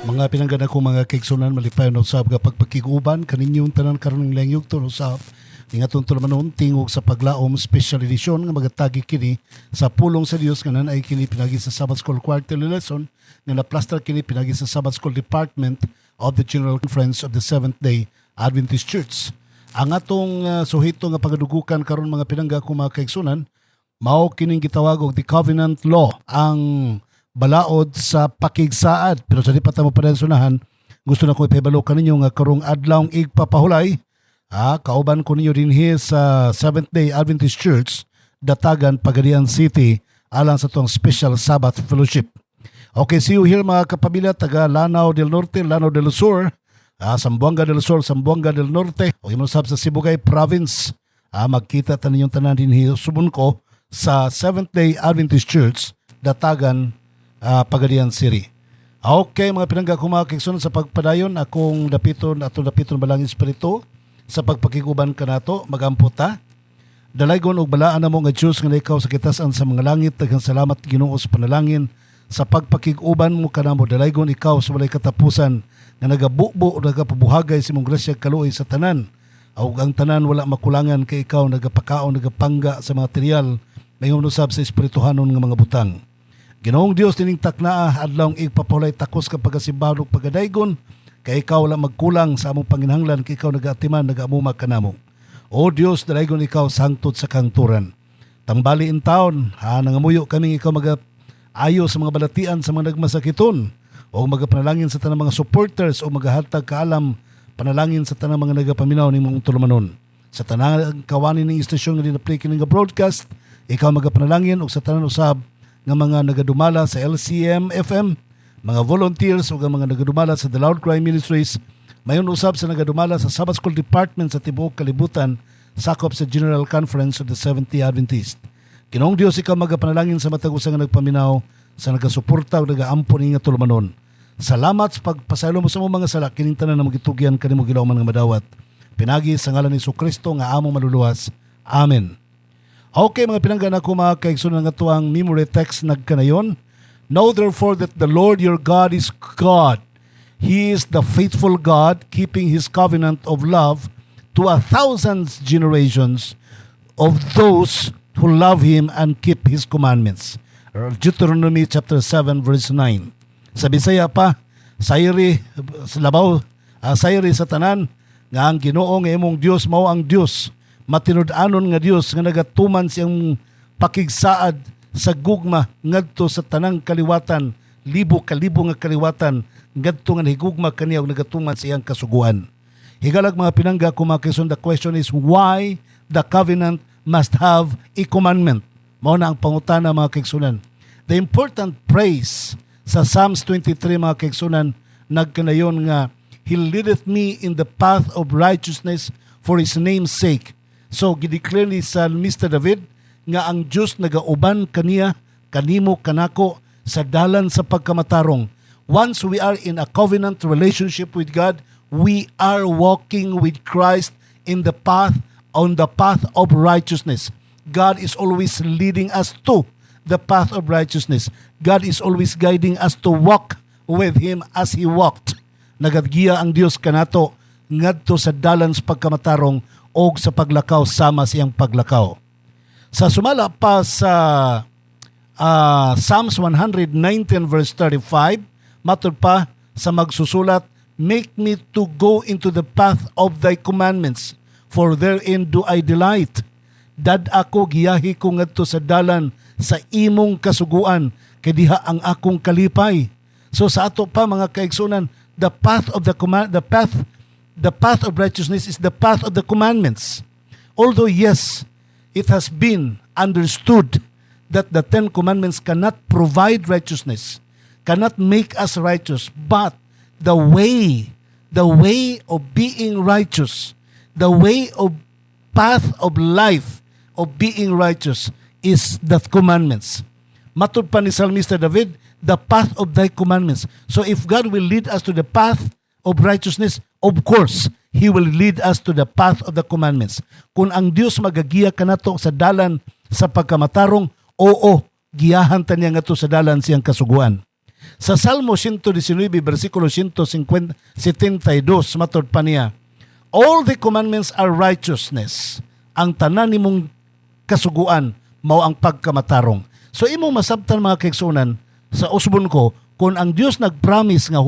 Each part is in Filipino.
Mga pinanggana ko mga kaigsunan malipayon usab nga pagpakiguban kaninyong tanan karon ng langyog to usab nga tuntul manon tingog sa paglaom special edition nga magatagi kini sa pulong sa Dios nga nanay kini pinagi sa Sabbath School quarterly lesson nga na-plaster kini pinagi sa Sabbath School Department of the General Conference of the Seventh-day Adventist Church. Ang atong suhito nga pagadugukan karon mga pinangga ko mga kaigsunan mao kining gitawag og the covenant law, ang balaod sa pakigsaad. Pero sa di pa tamo padensunahan, gusto na ko ipahibalo kaninyo nga karong adlaw igpapahulay, kauban ko ninyo din sa Seventh-day Adventist Church, Datagan, Pagadian City, alang sa tuang special Sabbath Fellowship. Okay, see you here mga kapamilya, taga Lanao del Norte, Lanao del Sur, Zamboanga del Sur, Zamboanga del Norte, o imusab sa Sibugay Province. Magkita ta ninyong tanan din subon ko sa Seventh-day Adventist Church, Datagan, Pagadian City. Okay, mga pinangga ko mga kigsunan sa pagpadayon, atong dapiton balang espiritu sa pagpakiguban kanato, magamputa. Dalaygon og balaan namo nga Dios nga ikaw sa kitasan sa mga langit, daghang salamat Ginoo sa panalangin sa pagpakiguban mo kanamo. Dalaygon ikaw sa walay katapusan nga nagabubo o nagapabuhagay sa imong grasya kaluoy sa tanan. Ug ang tanan wala makulangan kay ikaw nagapakaon, nagapangga sa material mayong usab sa espirituhanon nga mga butang. Ginoong Dios tining taknaa adlawng igpapulay takos ka pagasimbahan ug pagadaygon kay ikaw wala magkulang sa among panginahanglan kay ikaw nagaatiman nagaamuma kanamo. O Dios, dalaygon ikaw sangtod sa kangturan. Tambali in taon, nangamuyo kaming ikaw mag-ayo sa mga balatian sa mga nagmasakiton o magapanalangin sa tanang mga supporters o magahatag kaalam panalangin sa tanang mga nagapaminaw ni mong tulumanon. Sa tanang kawanin ng istasyon nga dinaplay kining broadcast, ikaw magapanalangin o sa tanang usab nga mga nagadumala sa LCM FM, mga volunteers o mga nagadumala sa The Loud Cry Ministries, mayon usab sa nagadumala sa Sabbath School Department sa tibuok kalibutan, sakop sa General Conference of the Seventh-day Adventist. Ginoong Dios, ikaw magapanalangin sa matag usa nga nagpaminaw, sa nagasuporta o nagaampon ni nga tulumanon. Salamat sa pagpasaylo mo sa mga sala, kining tanan na magitugyan kanimo gilawman nga madawat. Pinagi sa ngalan ni Jesucristo nga among maluluwas. Amen. Okay, mga pinanggana ko mga kaigsunan nga tuang memory text nagkanayon. Know therefore that the Lord your God is God. He is the faithful God, keeping His covenant of love to 1,000 generations of those who love Him and keep His commandments. Deuteronomy chapter 7 verse 9. Sa Bisaya pa, sayri sa tanan nga ang Ginoo nga imong Dios mao ang Dios. Matinud-anon nga Dios nga nagatuman siyang pakigsaad sa gugma ngadto sa tanang kaliwatan, libo-kalibo nga kaliwatan, ngadto nga higugma kaniya ug nagatuman siyang kasuguan. Higalag mga pinangga ko mga kaigsunan, the question is why the covenant must have a commandment. Mao na ang pangutana mga kaigsunan. The important praise sa Psalms 23 mga kaigsunan nagkanayon nga He leadeth me in the path of righteousness for His name's sake. So, gideclare ni Mr. David nga ang Diyos nagauban kaniya, kanimo, kanako, sa dalan sa pagkamatarong. Once we are in a covenant relationship with God, we are walking with Christ on the path of righteousness. God is always leading us to the path of righteousness. God is always guiding us to walk with Him as He walked. Nagadgiya ang Diyos kanato ngadto sa dalan sa pagkamatarong o sa paglakaw sama siyang paglakaw. Sa sumala pa sa Psalms 119 verse 35, matod pa sa magsusulat, make me to go into the path of thy commandments, for therein do I delight. Dad ako giyahi ko ngadto sa dalan sa imong kasuguan, kay diha ang akong kalipay. So sa ato pa mga kaigsunan, the path of righteousness is the path of the commandments. Although yes, it has been understood that the 10 commandments cannot provide righteousness, cannot make us righteous, but the way of being righteous, the way of path of life of being righteous is the commandments. Matud pa ni Psalmista David, the path of thy commandments. So if God will lead us to the path of righteousness, of course, He will lead us to the path of the commandments. Kung ang Diyos magagiya kanato sa dalan sa pagkamatarong, oo, giyahan ta niya nga to sa dalan siyang kasuguan. Sa Salmo 119, versikulo 172, matod pa niya, all the commandments are righteousness. Ang tanan nimong kasuguan, mao ang pagkamatarong. So imong masabtan mga kaigsunan, sa usbon ko, kung ang Dios nag-promise nga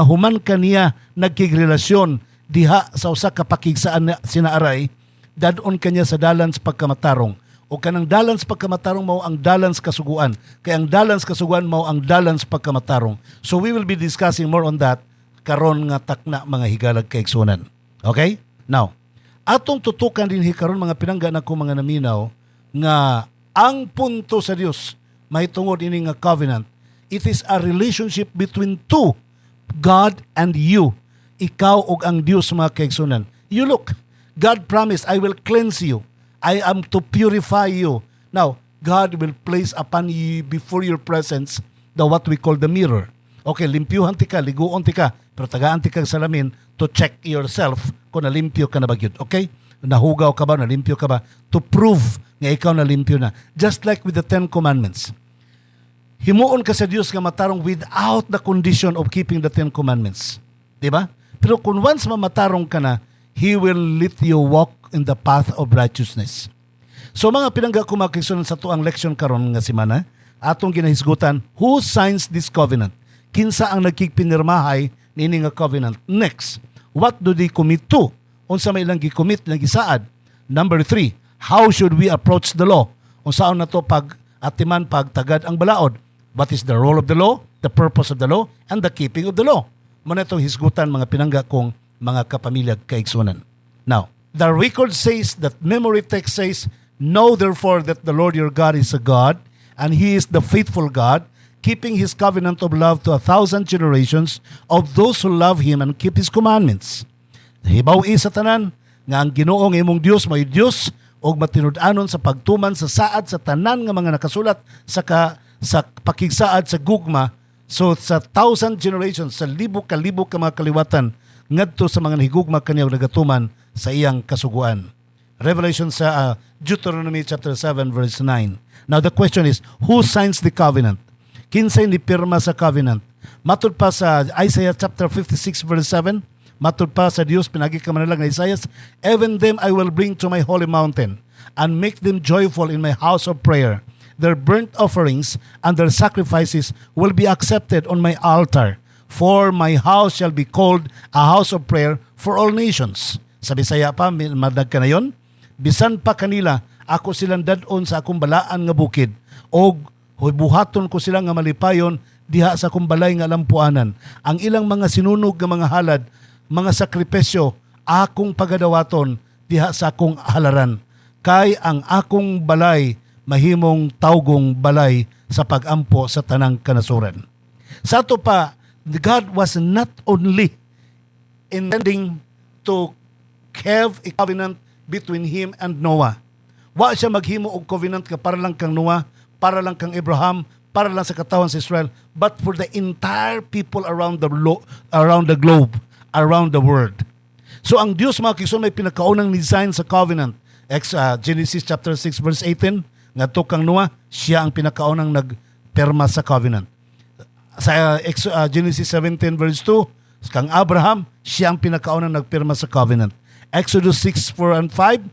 human kaniya nagkigrelasyon diha sa usa ka pakigsaan sinaaray, dadon kanya sa dalan sa pagkamatarong. O kanang dalan sa pagkamatarong mao ang dalan sa kasuguan. Kaya ang dalan sa kasuguan mao ang dalan sa pagkamatarong. So we will be discussing more on that karon nga takna mga higalag kaigsunan. Okay? Now, atong tutukan din karon mga pinangga na ko mga naminaw nga ang punto sa Dios mahitungod ini nga covenant. It is a relationship between two, God and you. Ikaw ug ang Dios mga kaigsunan. You look, God promised, I will cleanse you. I am to purify you. Now, God will place upon you before your presence what we call the mirror. Okay, limpyuhan ti ka, liguon ti ka, pero tagaan ti ka salamin to check yourself kung nalimpyo ka na ba yun. Okay? Nahugaw ka ba, nalimpyo ka ba? To prove nga ikaw nalimpyo na. Just like with the 10 Commandments. Himuon ka sa Diyos nga matarong without the condition of keeping the 10 Commandments. Diba? Pero kung once mamatarong ka na, He will let you walk in the path of righteousness. So mga pinangga ko makikisunan sa tuang leksyon karon nga semana, atong ginahisgutan, who signs this covenant? Kinsa ang nagkikpinirmahay nini nga covenant? Next, what do they commit to? Unsa may ilang gicommit, ilang gisaad? Number 3, how should we approach the law? Unsaon na to pag-atiman, pagtagad ang balaod? What is the role of the law, the purpose of the law, and the keeping of the law? Muna itong hisgutan mga pinangga kong mga kapamilya kaigsunan. Now, the record says that memory text says, know therefore that the Lord your God is a God, and He is the faithful God, keeping His covenant of love to 1,000 generations of those who love Him and keep His commandments. Hibaw-i sa tanan, nga ang Ginoo nga imong Dios may Dios, og matinud-anon sa pagtuman sa saad sa tanan nga mga nakasulat sa pakigsaad sa gugma. So sa 1,000 generations, sa libo ka mga kaliwatan, ngadto sa mga nahigugma kaniya nagatuman sa iyang kasuguan. Revelation sa Deuteronomy chapter 7 verse 9. Now the question is, who signs the covenant? Kinsay ni pirma sa covenant? Matud pa sa Isaiah chapter 56 verse 7, matud pa sa Dios pinagi ka man lang na Isaiah, even them I will bring to my holy mountain and make them joyful in my house of prayer. Their burnt offerings and their sacrifices will be accepted on my altar. For my house shall be called a house of prayer for all nations. Sa Bisaya pa, madag ka na yun. Bisan pa kanila, ako silang dadon sa akong balaan nga bukid. O buhaton ko silang nga malipayon diha sa akong balay nga lampuanan. Ang ilang mga sinunog nga mga halad, mga sakripisyo, akong pagadawaton diha sa akong halaran. Kay ang akong balay, mahimong tawgong balay sa pagampo sa tanang kanasuran. Sa ato pa, God was not only intending to have a covenant between Him and Noah. Wa siya maghimo og covenant ka para lang kang Noah, para lang kang Abraham, para lang sa katawan sa Israel, but for the entire people around the globe, around the world. So ang Dios mga kigsunan may pinakaunang design sa covenant. Genesis chapter 6 verse 18, ngadto kang Noah, siya ang pinakaunang nagperma sa covenant. Sa Genesis 17 verse 2, kang Abraham, siya ang pinakaunang nagpirma sa covenant. Exodus 6:4 and 5,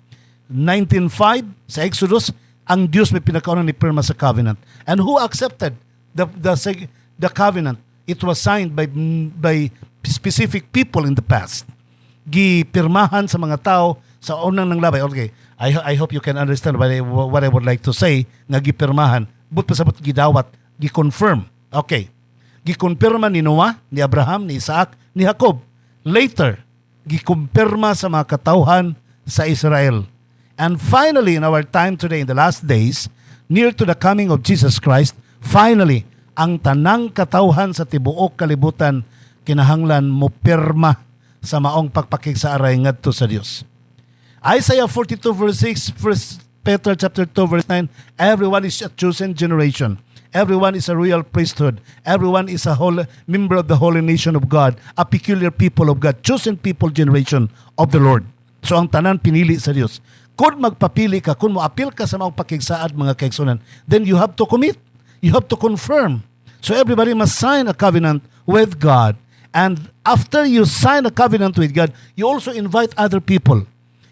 19:5, sa Exodus, ang Diyos may pinakaunang nagpirma sa covenant. And who accepted the covenant? It was signed by specific people in the past. Gipirmahan sa mga tao sa unang nanglabay. Okay, I hope you can understand what I would like to say, nga gipirmahan. But pasabot gidawat, giconfirm. Okay. Gikumpirma ni Noah, ni Abraham, ni Isaac, ni Jacob. Later, gikumpirma sa mga katauhan sa Israel. And finally, in our time today, in the last days, near to the coming of Jesus Christ, finally, ang tanang katauhan sa tibuok kalibutan, kinahanglan mo pirma sa maong pagpakigsa-aray ngadto sa Dios. Isaiah 42 verse 6, 1 Peter chapter 2 verse 9, everyone is a chosen generation. Everyone is a royal priesthood. Everyone is a whole member of the holy nation of God, a peculiar people of God, chosen people generation of the Lord. So ang tanan pinili sa Dios. Kung magpapili ka, kung moapil ka sa mga pakigsaad mga kaigsunan, then you have to commit. You have to confirm. So everybody must sign a covenant with God. And after you sign a covenant with God, you also invite other people.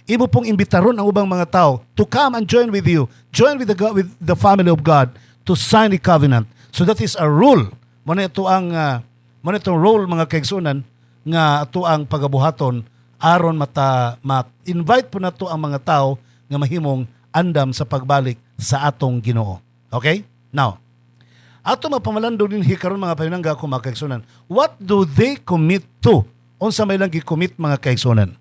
Imo pong imbitaron ang ubang mga tao to come and join with you. Join with the family of God to sign a covenant. So that is a rule. Muna itong role mga kaigsunan nga ato ang pagabuhaton aron ma-invite po nato ang mga tao nga mahimong andam sa pagbalik sa atong Ginoo. Okay? Now, ato mapamalandong din hikaron mga pahinangga ko mga kaigsunan. What do they commit to? Unsa may lang gi-commit mga kaigsunan?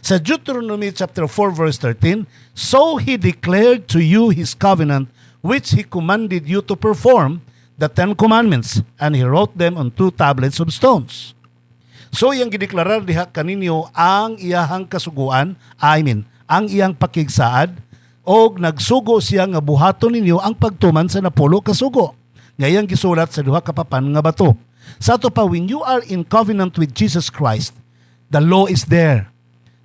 Sa Deuteronomy chapter 4 verse 13, so he declared to you his covenant which he commanded you to perform, the 10 commandments, and he wrote them on 2 tablets of stones. So iyang gideklarar diha kaninyo ang iyahang kasuguan, ang iyang pakigsaad, og nagsugo siya nga buhaton ninyo ang pagtuman sa napulo ka sugo. Ngayang gisulat sa duha ka papan nga bato. Sa ato pa, when you are in covenant with Jesus Christ, the law is there.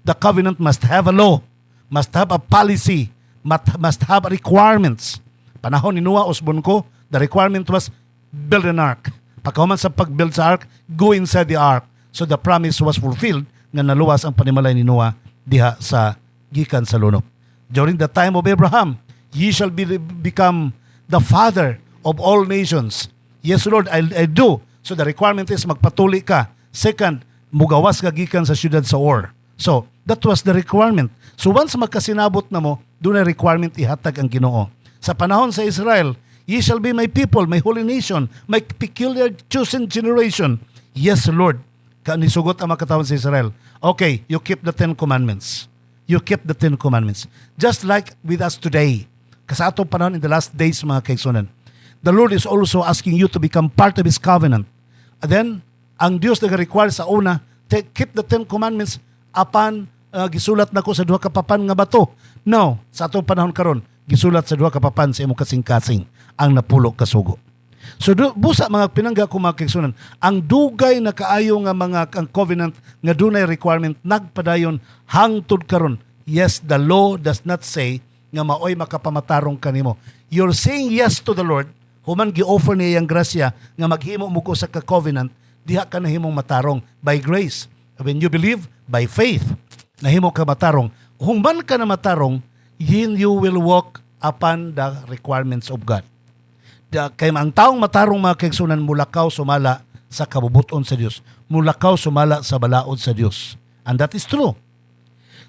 The covenant must have a law, must have a policy, must have requirements. Panahon ni Noah, usbon ko, the requirement was build an ark. Pagkahuman sa pag-build sa ark, go inside the ark. So the promise was fulfilled nga naluwas ang panimalay ni Noah diha sa gikan sa lunop. During the time of Abraham, ye shall become the father of all nations. Yes, Lord, I do. So the requirement is magpatuli ka. Second, mugawas ka gikan sa syudad sa Ur. So, that was the requirement. So once magkasinabot na mo, doon na requirement ihatag ang Ginoo. Sa panahon sa Israel, ye shall be my people, my holy nation, my peculiar chosen generation. Yes, Lord. Nisugot ang mga katawan sa Israel. Okay, you keep the 10 commandments. You keep the 10 commandments. Just like with us today. Kasi atong panahon in the last days, mga kaigsunan, the Lord is also asking you to become part of His covenant. And then, ang Diyos nag-require sa una, keep the 10 commandments apan gisulat na ko sa duha ka papan nga bato. No, sa atong panahon karon, gisulat sa duha ka papan sa imong kasing-kasing ang napulo ka sugo. So busa mga pinangga ko mga kaigsunan, ang dugay na kaayo nga mga ang covenant nga dunay requirement nagpadayon hangtod karon. Yes, the law does not say nga maoy makapamatarong kanimo. You're saying yes to the Lord, human gi-offer niya ang grasya nga maghimo mo ko sa ka-covenant, diha ka nahimong matarong by grace. When you believe, by faith, nahimo ka matarong. Human ka na matarong, you will walk upon the requirements of God. Kaya ang taong matarong mga kaigsunan, mulakaw sumala sa kabubuton sa Diyos. Mulakaw sumala sa balaod sa Diyos. And that is true.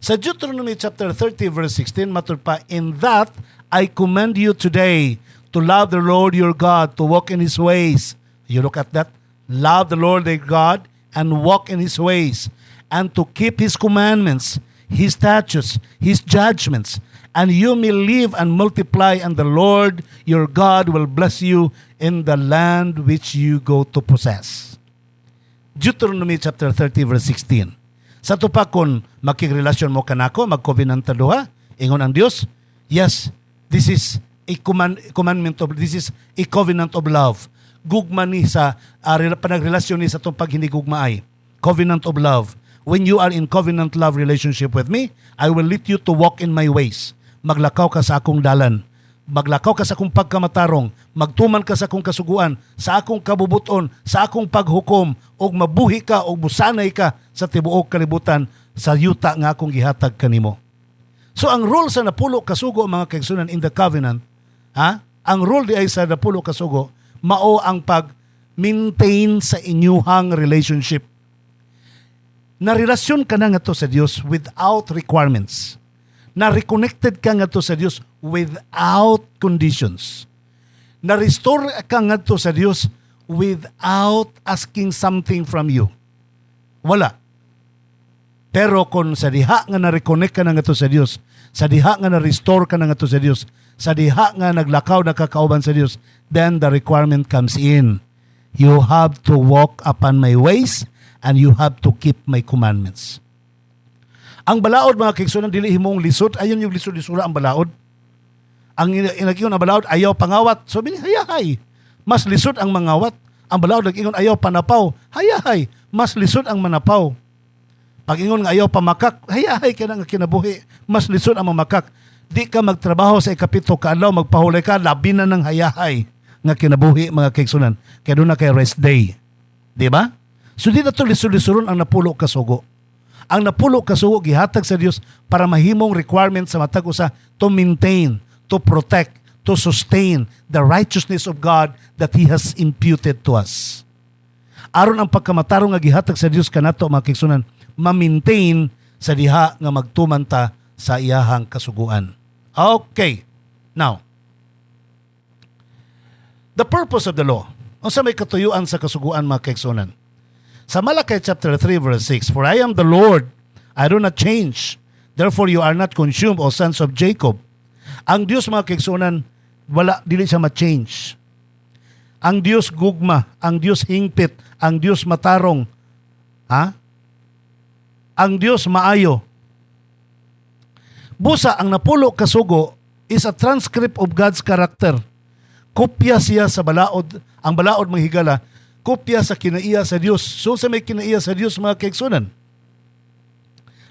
Sa Deuteronomy chapter 30 verse 16, matud pa, in that I command you today to love the Lord your God, to walk in His ways. You look at that. Love the Lord your God and walk in His ways, and to keep His commandments, His statutes, His judgments, and you may live and multiply, and the Lord your God will bless you in the land which you go to possess. Deuteronomy chapter 30 verse 16. Sa to pa kung makikrelasyon mo kanako, mag-covenant duha, ingon ang Dios, yes, this is a this is a covenant of love. Gugma ni sa panagrelasyon ni sa itong paghinigugmaay. Covenant of love. When you are in covenant love relationship with me, I will lead you to walk in my ways. Maglakaw ka sa akong dalan. Maglakaw ka sa akong pagkamatarong. Magtuman ka sa akong kasuguan, sa akong kabubuton, sa akong paghukom, og mabuhi ka, og busanay ka sa tibuok kalibutan sa yuta nga akong gihatag kanimo. So ang rule sa napulo kasugo mga kaigsunan in the covenant, ang rule di ay sa napulo kasugo, mao ang pag-maintain sa inyuhang relationship. Narelasyon ka na nga to sa Diyos without requirements. Na-reconnected ka nga to sa Diyos without conditions. Na-restore ka nga to sa Diyos without asking something from you. Wala. Pero kung sa diha nga na-reconnect ka na nga to sa Diyos, sa diha nga na-restore ka na nga to sa Diyos, sa diha nga naglakaw na kakauban sa Diyos, then the requirement comes in. You have to walk upon my ways and you have to keep my commandments. Ang balaod mga kaigsunan, dili himong lisod. Ayun yung lisod-lisura ang balaod. Ang inagingon ang balaod, ayaw pangawat. So, hayahay. Mas lisod ang mangawat. Ang balaod nag-ingon, ayaw panapaw. Hayahay. Mas lisod ang manapaw. Pag-ingon nga ayaw pamakak, hayahay ka na nga kinabuhi. Mas lisod ang mamakak. Di ka magtrabaho sa ikapito kaadlaw, magpahulay ka, labi na ng hayahay. nga kinabuhi mga kaigsunan. Kaya doon na kay rest day. Di ba? So di na ito lisulisuron ang napulo ka sugo. Ang napulo ka sugo gihatag sa Dios para mahimong requirement sa matag usa to maintain, to protect, to sustain the righteousness of God that He has imputed to us. Aron ang pagkamatarong nga gihatag sa Dios kanato mga kaigsunan, ma-maintain sa diha nga magtumanta sa iyahang kasuguan. Okay. Now, the purpose of the law. Unsa may katuyuan sa kasuguan mga kaigsunan? Sa Malakay chapter 3 verse 6, "For I am the Lord, I do not change. Therefore you are not consumed, O sons of Jacob." Ang Dios mga kaigsunan, wala dili siya ma-change. Ang Dios gugma, ang Dios hingpit, ang Dios matarong. Ang Dios maayo. Busa ang napulo ka sugo is a transcript of God's character. Kopya siya sa balaod, ang balaod mga higala, kopya sa kinaiya sa Dios. So sa may kinaiya sa Dios mga kaigsunan,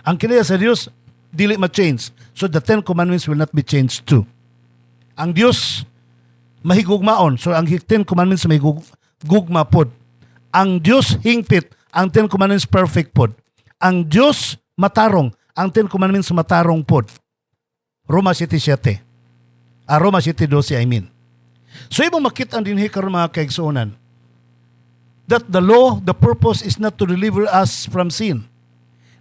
ang kinaiya sa Dios dili ma-change. So the 10 commandments will not be changed too. Ang Dios mahigugmaon. So ang 10 commandments mahigugma pod. Ang Dios hingpit, ang 10 commandments perfect pod. Ang Dios matarong, ang 10 commandments matarong pod. Roma 7:7. Roma 7:12 I mean. So ibang makita din karon mga kaigsunan that the law, the purpose is not to deliver us from sin.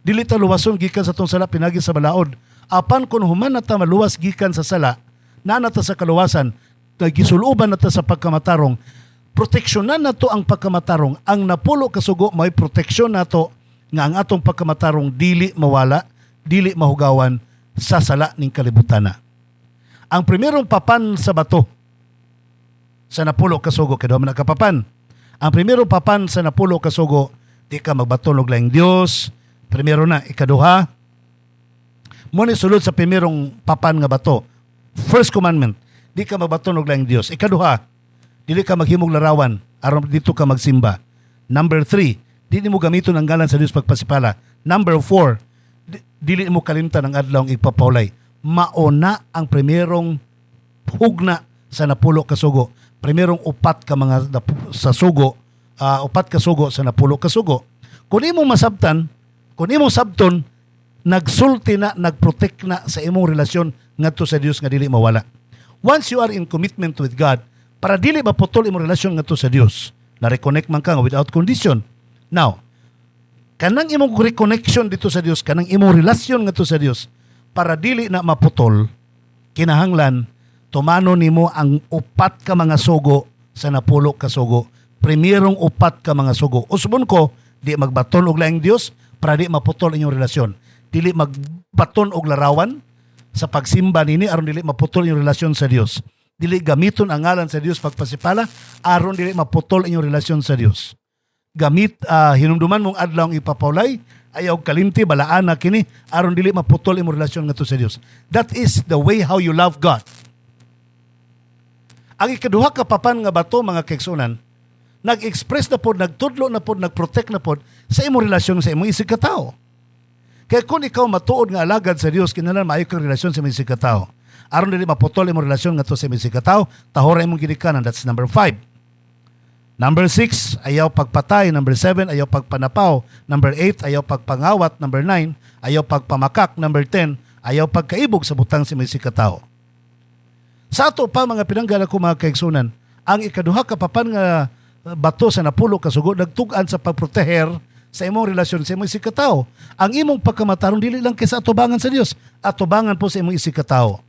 Dili ta luwason gikan sa tong sala pinagi sa balaod. Apan kun human nata maluwas gikan sa sala, nanata sa kaluwasan, gisuluban nata sa pagkamatarong, proteksyonan nato ang pagkamatarong. Ang napulo ka sugo may proteksyon nato nga ang atong pagkamatarong dili mawala, dili mahugawan sa sala ning kalibutan. Ang primerong papan sa bato sa napulo ka sugo kay man nakapapan. Ang primerong papan sa napulo ka sugo, di ka magbaton og laing Dios. Primero na, ikaduha. Muna sulod sa primerong papan nga bato. First commandment, di ka magbaton og laing Dios. Ikaduha, dili ka maghimog larawan aron dito ka magsimba. Number 3, dili mo gamiton ang ngalan sa Dios pagpasipala. Number 4, dili mo kalimtan ang adlaw ang ipapawlay. Mauna ang primerong hugna sa napulo ka sugo. Primerong upat ka mga sa sugo, upat ka sugo sa napulo ka sugo. Kung imong masabtan, kung imong sabton, nagsulti na, nagprotect na sa imong relasyon ngadto sa Dios nga dili mawala. Once you are in commitment with God, para dili maputol imong relasyon ngadto sa Dios, na reconnect man ka without condition. Now, kanang imong reconnection dito sa Dios, kanang imong relasyon ngadto sa Dios, para dili na maputol, kinahanglan tumano nimo ang upat ka mga sugo sa napulo ka sugo. Primerong upat ka mga sugo. Usbon ko, di magbaton og laing Dios para di maputol inyong relasyon. Dili magbaton og larawan sa pagsimba nini aron dili maputol inyong relasyon sa Dios. Dili gamiton ang ngalan sa Dios pagpasipala aron dili maputol inyong relasyon sa Dios. Gamit hinumduman mong adlaw ang ipapawlay, ayaw kalimti balaan na kini aron dili maputol imong relasyon ngadto sa Dios. That is the way how you love God. Ang ikaduha ka papan nga bato mga kaigsunan, nag-express na pod, nagtudlo na pod, nag-protect na pod sa imong relasyon sa imong isig ka tao. Kaya kung ikaw matuod nga alagad sa Dios, kinahanglan maayo kang relasyon sa imong isig ka tao. Aron dili maputol imong relasyon ngadto sa imong isig ka tao, tahora imong ginikanan. That's number 5. Number 6, ayaw pagpatay. Number 7, ayaw pagpanapaw. Number 8, ayaw pagpangawat. Number 9, ayaw pagpamakak. Number 10, ayaw pagkaibog sa butang sa imong isig ka tao. Sa ato pa mga pinanggala ko mga kaigsunan, ang ikaduha ka papan nga bato sa napulo ka sugo nagtug-an sa pagproteher sa imong relasyon sa imong isig ka tao. Ang imong pagkamatarong dili lang kaysa atubangan sa Dios, atubangan po sa imong isig ka tao.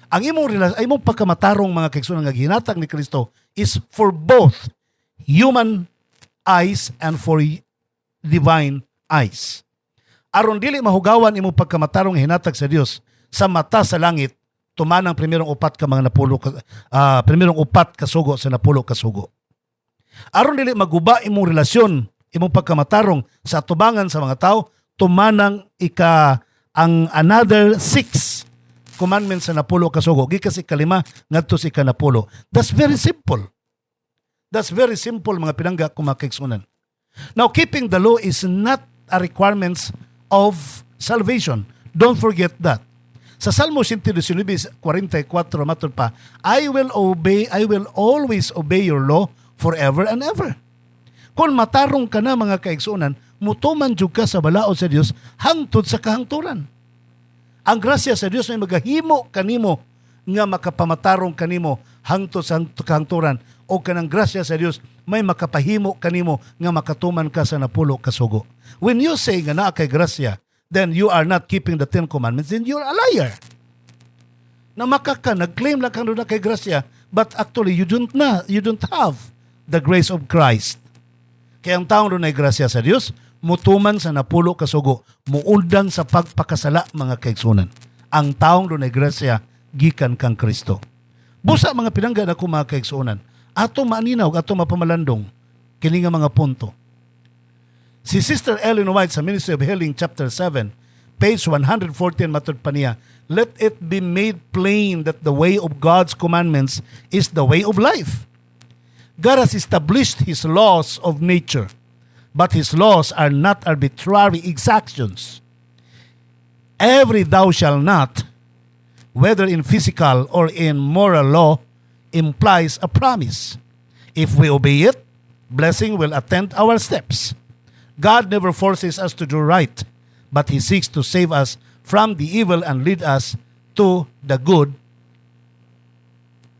Ang imong pagkamatarong mga kaigsunan nga ginhatag ni Kristo is for both human eyes and for divine eyes. Aron dili mahugawan imong pagkamatarong hinatag sa Dios sa mata sa langit, tumanang primerong upat ka mga napulo primerong upat ka sugo sa napulo ka sugo. Aron dili maguba imong relasyon, imong pagkamatarong sa atubangan sa mga tao, tumanang ang another 6 commandments sa napulo ka sugo, gikas ikalima ngadto sa ikanapulo. That's very simple. That's very simple mga pinangga ko mga kaigsunan. Now, keeping the law is not a requirement of salvation. Don't forget that. Sa Salmo 119:44 matod pa, I will always obey your law forever and ever. Kung matarong ka na mga kaigsunan, mutuman jud ka sa balaod sa Dios hangtod sa kahangturan. Ang grasya sa Dios may magahimo kanimo nga makapamatarong kanimo hangtod sa kahangturan, o kanang grasya sa Dios may makapahimo kanimo nga makatuman ka sa napulo ka sugo. When you say nga naa kay grasya, then you are not keeping the 10 commandments, then you're a liar. Na nag-claim lang kang na kay grasya, but actually you don't have the grace of Christ. Kaya ang taong doon ay grasya sa Dios, mutuman sa napulo ka sugo, muundang sa pagpakasala mga kaigsunan. Ang taong doon ay grasya, gikan kang Kristo. Busa mga pinangga na mga kaigsunan, ato maaninaw, ato mapamalandong, kini nga mga punto. Si Sister Ellen White sa Ministry of Healing, chapter 7, page 114, matod pa niya, let it be made plain that the way of God's commandments is the way of life. God has established His laws of nature, but His laws are not arbitrary exactions. Every thou shall not, whether in physical or in moral law, implies a promise. If we obey it, blessing will attend our steps. God never forces us to do right, but He seeks to save us from the evil and lead us to the good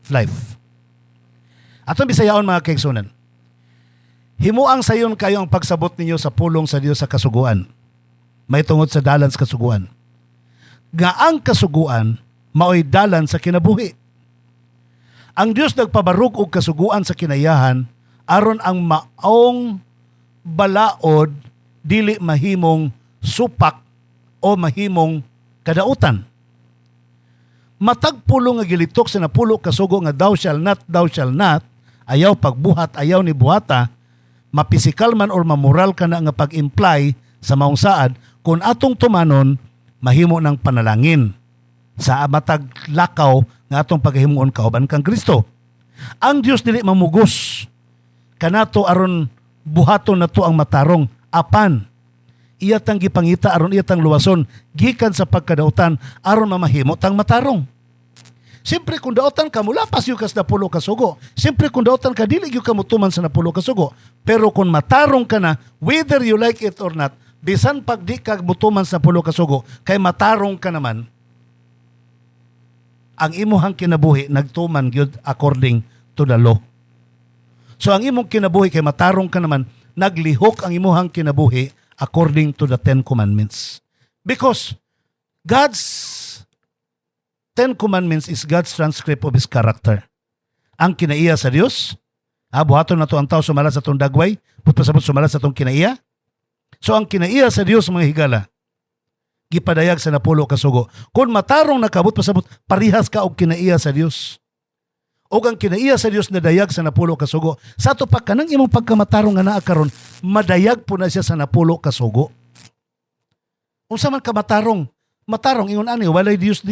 life. Atong bisayaon mga kaigsunan, himuang sayon kayo ang pagsabot ninyo sa pulong sa Dios sa kasuguan. May tungod sa dalan sa kasuguan. Nga ang kasuguan, maoy dalan sa kinabuhi. Ang Dios nagpabarug og kasuguan sa kinayahan aron ang maong balaod dili mahimong supak o mahimong kadautan. Matag pulo nga gilitok sa napulo kasugo nga thou shall not, ayaw pagbuhat, ayaw ni buhata, mapisikal man or mamoral ka na nga pag-imply sa maong saad, kung atong tumanon, mahimo ng panalangin sa matag lakaw nga atong paghimuon kauban kang Kristo. Ang Dios dili mamugos kanato aron buhaton nato ang matarong, apan iya tang gipangita aron iya tang luwason gikan sa pagkadautan aron mamahimo tang matarong. Siyempre kung dautan ka, mulapas yung kas napulo ka sugo. Siyempre kung dautan ka, dili yung kamutuman sa napulo ka sugo. Pero kung matarong ka na, whether you like it or not, bisan pag di ka mutuman sa napulo ka sugo, kay matarong ka naman, ang imuhang kinabuhi nagtuman gyud according to the law. So ang imong kinabuhi kay matarong ka naman, naglihok ang imuhang kinabuhi according to the 10 commandments. Because God's 10 commandments is God's transcript of His character. Ang kinaiya sa Dios, buhaton na to ang tao sumala sa itong dagway, putpasabot sumala sa itong kinaiya. So ang kinaiya sa Dios mga higala, gipadayag sa napulo ka sugo. Kung matarong nakabot pasabot, parihas ka og kinaiya sa Dios. O ang kinaiya sa Dios nadayag sa napulo ka sugo. Sa to pa kanang imong pagkamatarong nga naa karon, madayag po na siya sa napulo ka sugo. Unsa man ka matarong ingon ani walay Dios.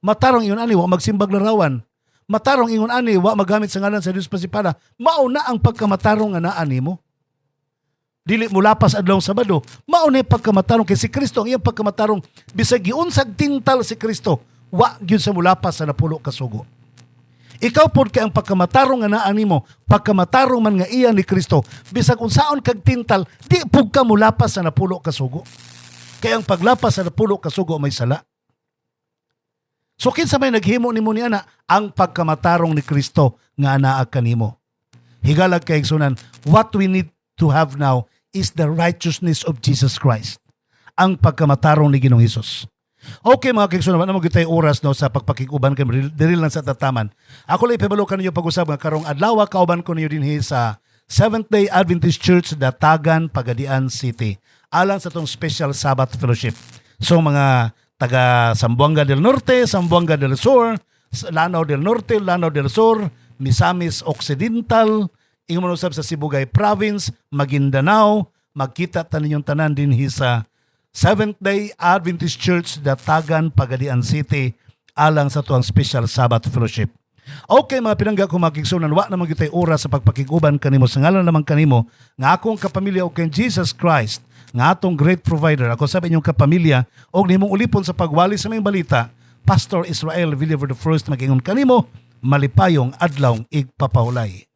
Matarong ingon ani wa magsimbag larawan. Matarong ingon ani wa magamit sa ngalan sa Dios pasipada. Mao na ang pagkamatarong nga naa nimo. Dili mo lapas adlaw Sabado, maunay pagkamatarong kay si Kristo, ang iyang pagkamatarong bisag giunsag tintal si Kristo, wa gyud sa mulapas sa napulo ka sugo. Ikaw pod kay ang pagkamatarong nga naa nimo, pagkamatarong man nga iya ni Kristo, bisag unsaon kag tintal, di pug ka mulapas sa napulo ka sugo. Kay ang paglapas sa napulo ka sugo may sala. So kinsa may naghimo nimo niana ang pagkamatarong ni Kristo nga anaa kanimo. Higalag kay sunan, what we need to have now is the righteousness of Jesus Christ. Ang pagkamatarong ni Ginoong Hesus. Okay mga kaigsunan, naman tayo oras no, sa pagpakikuban kay diri lang sa tataman. Ako lang ipabalo ka ninyo pag-usap nga karong adlaw kauban ko ninyo dinhi sa Seventh-day Adventist Church Datagan, Pagadian City. Alang sa tong special Sabbath fellowship. So mga taga Zamboanga del Norte, Zamboanga del Sur, Lanao del Norte, Lanao del Sur, Misamis Occidental, ingon usab sa Sibugay Province, Maguindanao, magkita ta ninyong tanan dinhi sa Seventh-day Adventist Church Datagan, Pagadian City, alang sa tuang special Sabbath fellowship. Okay mga pinangga ko makigsunan, wa naman kitay oras sa pagpakiguban kanimo sa ngalan naman kanimo nga akong kapamilya o kay Jesus Christ nga atong great provider. Ako sabi inyong kapamilya og nimong ulipon sa pagwali sa may balita Pastor Israel Villaver the First, mag-ingon kanimo, malipayong adlawng igpapahulay.